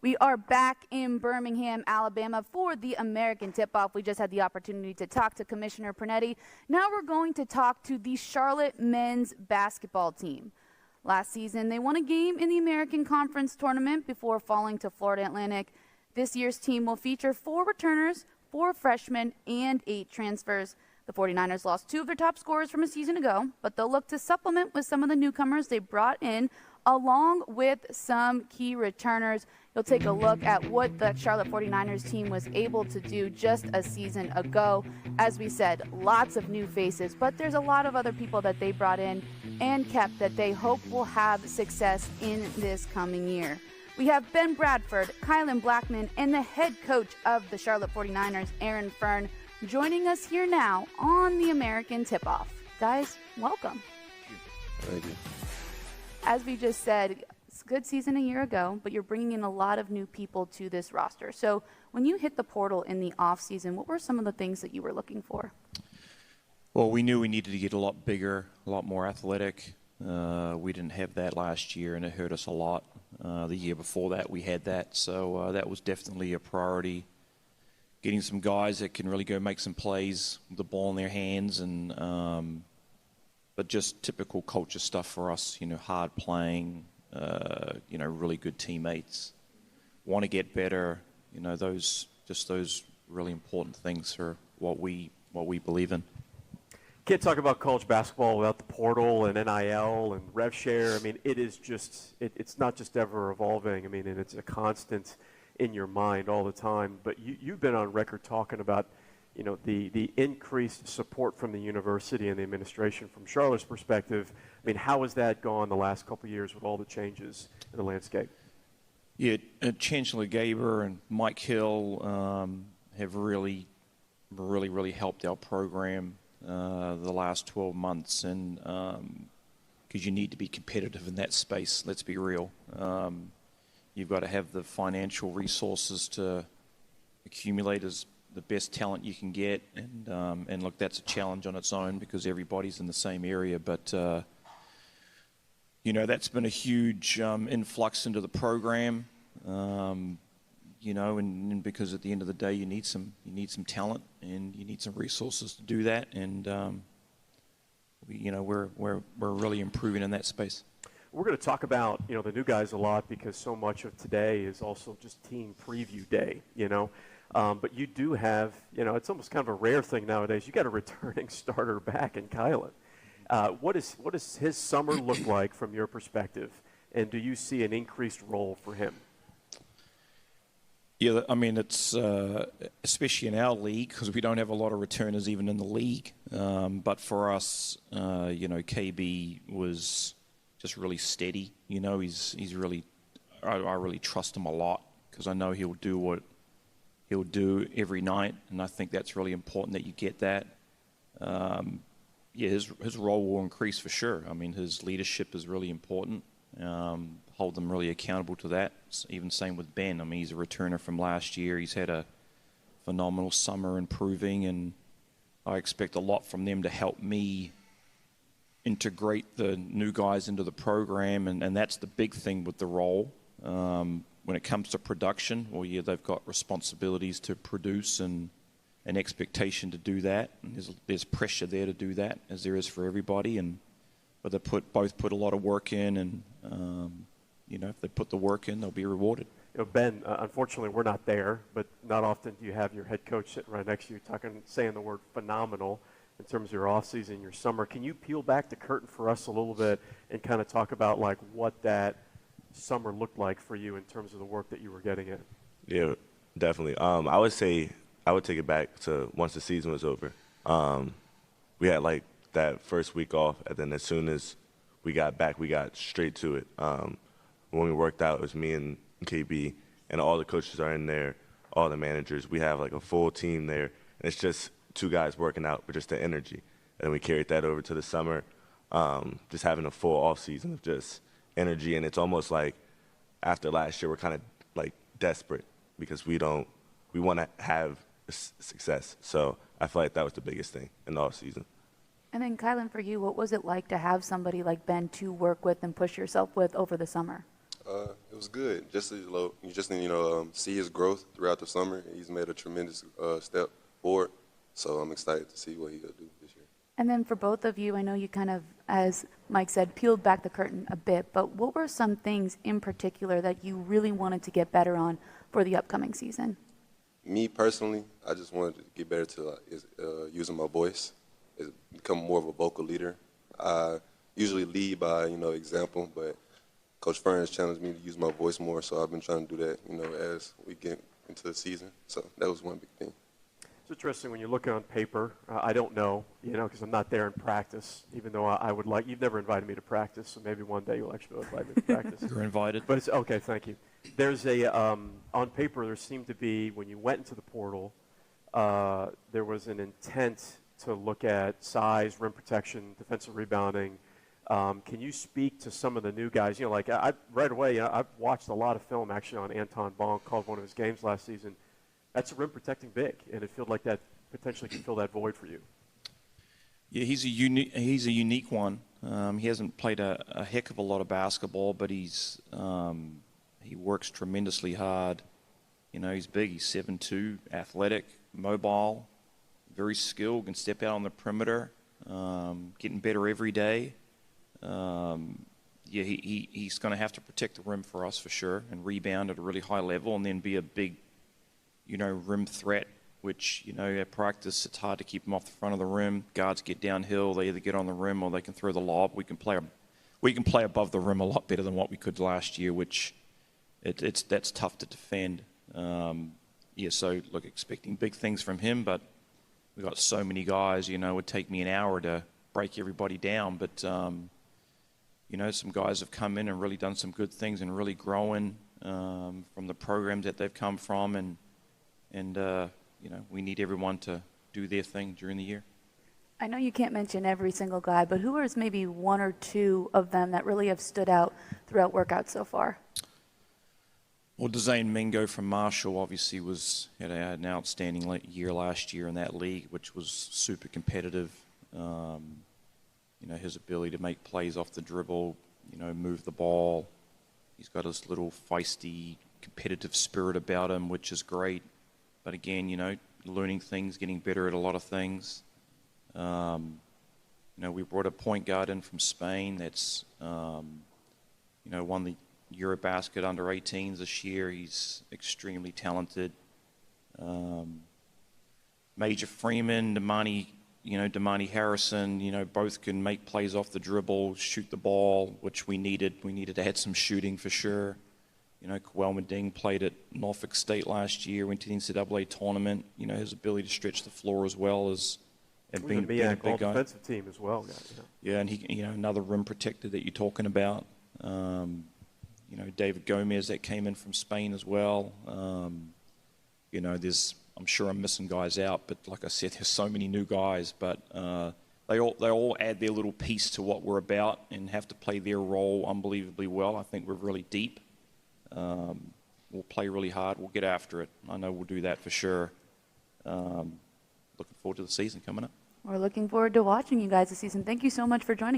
We are back in Birmingham, Alabama for the American Tip-Off. We just had the opportunity to talk to Commissioner Pernetti. Now we're going to talk to the Charlotte men's basketball team. Last season, they won a game in the American Conference tournament before falling to Florida Atlantic. This year's team will feature 4 returners, 4 freshmen, and 8 transfers. The 49ers lost 2 of their top scorers from a season ago, but they'll look to supplement with some of the newcomers they brought in, along with some key returners. You'll take a look at what the Charlotte 49ers team was able to do just a season ago. As we said, lots of new faces, but there's a lot of other people that they brought in and kept that they hope will have success in this coming year. We have Ben Bradford, Kylan Blackman, and the head coach of the Charlotte 49ers, Aaron Fern, joining us here now on the American Tip-Off. Guys, welcome. Thank you. As we just said, it's a good season a year ago, but you're bringing in a lot of new people to this roster. So when you hit the portal in the offseason, what were some of the things that you were looking for? Well, we knew we needed to get a lot bigger, a lot more athletic. We didn't have that last year, and it hurt us a lot. The year before that, we had that. So that was definitely a priority. Getting some guys that can really go make some plays with the ball in their hands, and but just typical culture stuff for us, hard playing, really good teammates, want to get better, those really important things are what we believe in. Can't talk about college basketball without the portal and NIL and rev share. I mean, it is just, it's not just ever evolving. I mean, and it's a constant in your mind all the time. But you've been on record talking about, the increased support from the university and the administration from Charlotte's perspective. I mean, how has that gone the last couple of years with all the changes in the landscape? Yeah, Chancellor Gaber and Mike Hill have really helped our program the last 12 months, and because you need to be competitive in that space, let's be real. You've got to have the financial resources to accumulate as the best talent you can get, and look, that's a challenge on its own because everybody's in the same area, but that's been a huge influx into the program, and because at the end of the day you need some talent and you need some resources to do that, and we're really improving in that space. We're going to talk about the new guys a lot because so much of today is also just team preview day, but you do have, it's almost kind of a rare thing nowadays. You got a returning starter back in Kylan. What does his summer look like from your perspective, and do you see an increased role for him? Yeah, I mean, it's especially in our league because we don't have a lot of returners even in the league. But for us, KB was just really steady. He's really, I really trust him a lot because I know he'll do what he'll do every night, and I think that's really important that you get that. His role will increase for sure. I mean, his leadership is really important. Hold them really accountable to that. Even same with Ben. I mean, he's a returner from last year. He's had a phenomenal summer improving, and I expect a lot from them to help me integrate the new guys into the program, and that's the big thing with the role. When it comes to production, well, yeah, they've got responsibilities to produce and an expectation to do that. And there's pressure there to do that, as there is for everybody. But they both put a lot of work in, and if they put the work in, they'll be rewarded. Ben, unfortunately, we're not there, but not often do you have your head coach sitting right next to you saying the word phenomenal in terms of your offseason, your summer. Can you peel back the curtain for us a little bit and kind of talk about like what that summer looked like for you in terms of the work that you were getting in? Yeah, definitely. I would say I would take it back to once the season was over. We had like that first week off, and then as soon as we got back, we got straight to it. When we worked out, it was me and KB, and all the coaches are in there, all the managers. We have like a full team there, and it's just 2 guys working out, but just the energy. And we carried that over to the summer, just having a full off season of just energy. And it's almost like after last year, we're kind of like desperate because we want to have success. So I feel like that was the biggest thing in the off season. And then Kylan, for you, what was it like to have somebody like Ben to work with and push yourself with over the summer? It It was good. Just to, you just see his growth throughout the summer. He's made a tremendous step forward. So I'm excited to see what he'll do this year. And then for both of you, I know you kind of, as Mike said, peeled back the curtain a bit, but what were some things in particular that you really wanted to get better on for the upcoming season? Me personally, I just wanted to get better to using my voice, become more of a vocal leader. I usually lead by example, but Coach Fern has challenged me to use my voice more, so I've been trying to do that as we get into the season. So that was one big thing. It's interesting when you look on paper. I don't know, because I'm not there in practice, even though I would like. You've never invited me to practice, so maybe one day you'll actually invite me to practice. You're invited. But it's okay, thank you. There's on paper, there seemed to be, when you went into the portal, there was an intent to look at size, rim protection, defensive rebounding. Can you speak to some of the new guys? Right away, I've watched a lot of film actually on Anton Bonk, called one of his games last season. That's a rim protecting big, and it feels like that potentially can fill that void for you. Yeah, he's a unique one. He hasn't played a heck of a lot of basketball, but he works tremendously hard. He's big. He's 7'2", athletic, mobile, very skilled, can step out on the perimeter, getting better every day. He's going to have to protect the rim for us for sure and rebound at a really high level and then be a big, rim threat, which, at practice it's hard to keep him off the front of the rim. Guards get downhill. They either get on the rim or they can throw the lob. We can play above the rim a lot better than what we could last year, which that's tough to defend. So, look, expecting big things from him, but we've got so many guys, it would take me an hour to break everybody down, but some guys have come in and really done some good things and really growing from the programs that they've come from, and we need everyone to do their thing during the year. I know you can't mention every single guy, but who is maybe one or two of them that really have stood out throughout workouts so far? Well, Dezane Mingo from Marshall obviously had an outstanding year last year in that league, which was super competitive. His ability to make plays off the dribble, move the ball. He's got this little feisty, competitive spirit about him, which is great. But again, learning things, getting better at a lot of things. We brought a point guard in from Spain that's, won the Eurobasket under 18s this year. He's extremely talented. Major Freeman, Damani Harrison, both can make plays off the dribble, shoot the ball, which we needed. We needed to add some shooting for sure. Kawel Mading played at Norfolk State last year, went to the NCAA tournament. His ability to stretch the floor as well as being a big guy. Defensive team as well. Yeah, and he, another rim protector that you're talking about. David Gomez that came in from Spain as well. I'm sure I'm missing guys out, but like I said, there's so many new guys, but they all add their little piece to what we're about and have to play their role unbelievably well. I think we're really deep. We'll play really hard. We'll get after it. I know we'll do that for sure. Looking forward to the season coming up. We're looking forward to watching you guys this season. Thank you so much for joining.